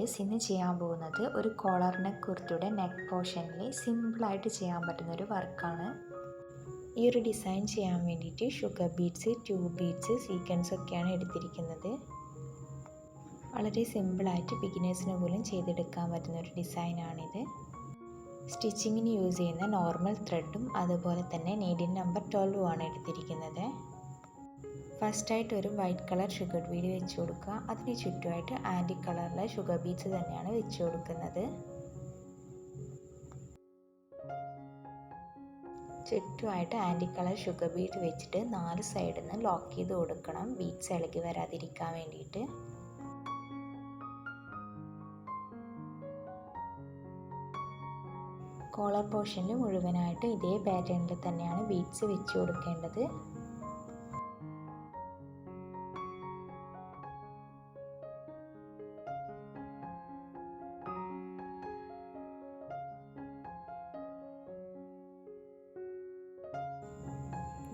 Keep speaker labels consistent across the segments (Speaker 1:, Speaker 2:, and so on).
Speaker 1: Guys, ഇന്ന് ചെയ്യാൻ പോകുന്നത് ഒരു കോളർ നെക്ക് കുർത്തിയുടെ നെക്ക് പോർഷനിൽ സിമ്പിളായിട്ട് ചെയ്യാൻ പറ്റുന്നൊരു വർക്കാണ്. ഈ ഒരു ഡിസൈൻ ചെയ്യാൻ വേണ്ടിയിട്ട് sugar beads, tube beads, sequence ഒക്കെയാണ് എടുത്തിരിക്കുന്നത്. വളരെ സിമ്പിളായിട്ട് ബിഗിനേഴ്സിന് പോലും ചെയ്തെടുക്കാൻ പറ്റുന്നൊരു ഡിസൈനാണിത്. സ്റ്റിച്ചിങ്ങിന് യൂസ് ചെയ്യുന്ന നോർമൽ ത്രെഡും അതുപോലെ തന്നെ നീഡിൽ നമ്പർ 12 ആണ് എടുത്തിരിക്കുന്നത്. ഫസ്റ്റായിട്ട് ഒരു വൈറ്റ് കളർ ഷുഗർ ബീഡ് വെച്ച് കൊടുക്കുക. അതിന് ചുറ്റുമായിട്ട് ആൻറ്റി കളറിലെ ഷുഗർ ബീഡ്സ് തന്നെയാണ് വെച്ച് കൊടുക്കുന്നത്. ചുറ്റുമായിട്ട് ആൻറ്റി കളർ ഷുഗർ ബീഡ് വെച്ചിട്ട് 4 സൈഡിൽ നിന്ന് ലോക്ക് ചെയ്ത് കൊടുക്കണം, ബീഡ്സ് ഇളകി വരാതിരിക്കാൻ വേണ്ടിയിട്ട്. കോളർ പോർഷനിൽ മുഴുവനായിട്ട് ഇതേ പാറ്റേണിൽ തന്നെയാണ് ബീഡ്സ് വെച്ച് കൊടുക്കേണ്ടത്.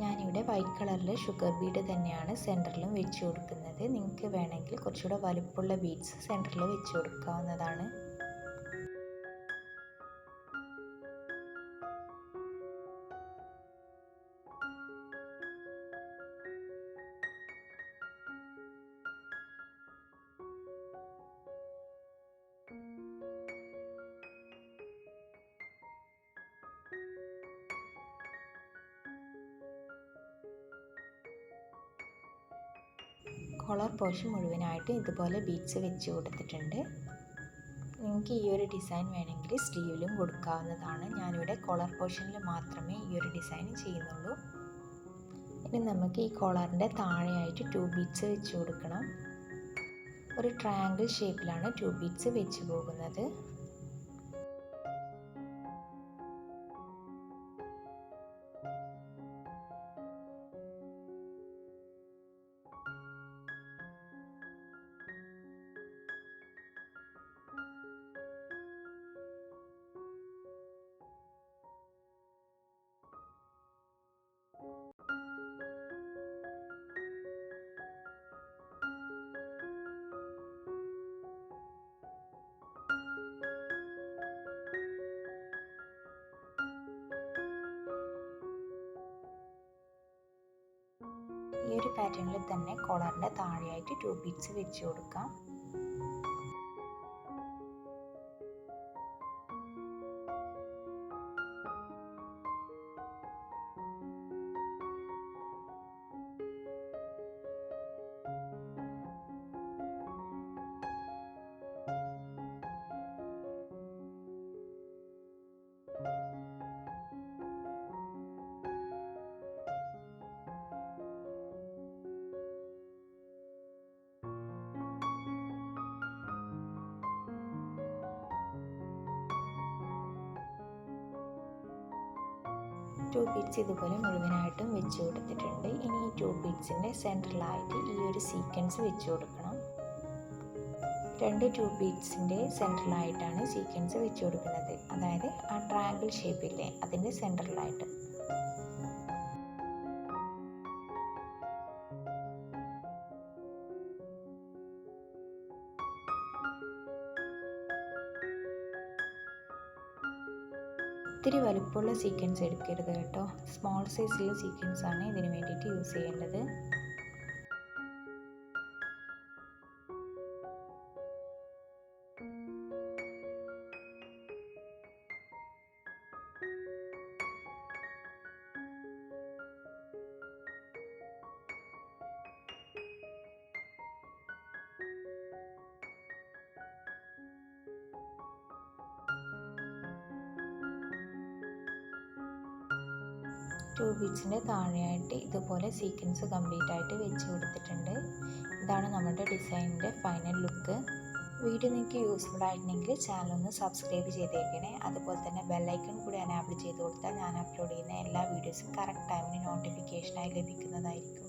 Speaker 1: ഞാനിവിടെ വൈറ്റ് കളറിൽ ഷുഗർ ബീഡ് തന്നെയാണ് സെൻറ്ററിലും വെച്ച് കൊടുക്കുന്നത്. നിങ്ങൾക്ക് വേണമെങ്കിൽ കുറച്ചുകൂടെ വലുപ്പമുള്ള ബീഡ്സ് സെൻറ്ററിൽ വെച്ച് കൊടുക്കാവുന്നതാണ്. കോളർ പോർഷൻ മുഴുവനായിട്ട് ഇതുപോലെ ബീഡ്സ് വെച്ച് കൊടുത്തിട്ടുണ്ട്. നിങ്ങൾക്ക് ഈ ഒരു ഡിസൈൻ വേണമെങ്കിൽ സ്ലീവിലും കൊടുക്കാവുന്നതാണ്. ഞാനിവിടെ കോളർ പോർഷനിൽ മാത്രമേ ഈ ഒരു ഡിസൈൻ ചെയ്യുന്നുള്ളൂ. ഇനി നമുക്ക് ഈ കോളറിൻ്റെ താഴെയായിട്ട് 2 ബീഡ്സ് വെച്ച് കൊടുക്കണം. ഒരു ട്രയാങ്കിൾ ഷേപ്പിലാണ് 2 ബീഡ്സ് വെച്ച് പോകുന്നത്. ഈ ഒരു പാറ്റേണിൽ തന്നെ കോളറിൻ്റെ താഴെയായിട്ട് 2 ബീഡ്സ് വെച്ച് കൊടുക്കാം. ടു ബീഡ്സ് ഇതുപോലെ മുഴുവനായിട്ടും വെച്ച് കൊടുത്തിട്ടുണ്ട്. ഇനി ഈ 2 ബീഡ്സിൻ്റെ സെൻറ്ററിലായിട്ട് ഈ ഒരു സീക്വൻസ് വെച്ച് കൊടുക്കണം. 2 ബീഡ്സിൻ്റെ സെൻറ്ററിലായിട്ടാണ് സീക്വൻസ് വെച്ച് കൊടുക്കുന്നത്. അതായത് ആ ട്രയാങ്കിൾ ഷേപ്പില്ലേ അതിൻ്റെ സെൻറ്ററിലായിട്ട്. ഒത്തിരി വലുപ്പമുള്ള സീക്വൻസ് എടുക്കരുത് കേട്ടോ. സ്മോൾ സൈസിലുള്ള സീക്വൻസ് ആണ് ഇതിന് വേണ്ടിയിട്ട് യൂസ് ചെയ്യേണ്ടത്. ടു ബീഡ്സിൻ്റെ താഴെയായിട്ട് ഇതുപോലെ സീക്വൻസ് കംപ്ലീറ്റ് ആയിട്ട് വെച്ച് കൊടുത്തിട്ടുണ്ട്. ഇതാണ് നമ്മുടെ ഡിസൈനിൻ്റെ ഫൈനൽ ലുക്ക്. വീഡിയോ നിങ്ങൾക്ക് യൂസ്ഫുൾ ആയിട്ടുണ്ടെങ്കിൽ ചാനൽ ഒന്ന് സബ്സ്ക്രൈബ് ചെയ്തേക്കണേ. അതുപോലെ തന്നെ ബെല്ലൈക്കൺ കൂടി എനാബിൾ ചെയ്ത് കൊടുത്താൽ ഞാൻ അപ്ലോഡ് ചെയ്യുന്ന എല്ലാ വീഡിയോസും കറക്റ്റ് ടൈമിന് നോട്ടിഫിക്കേഷനായി ലഭിക്കുന്നതായിരിക്കും.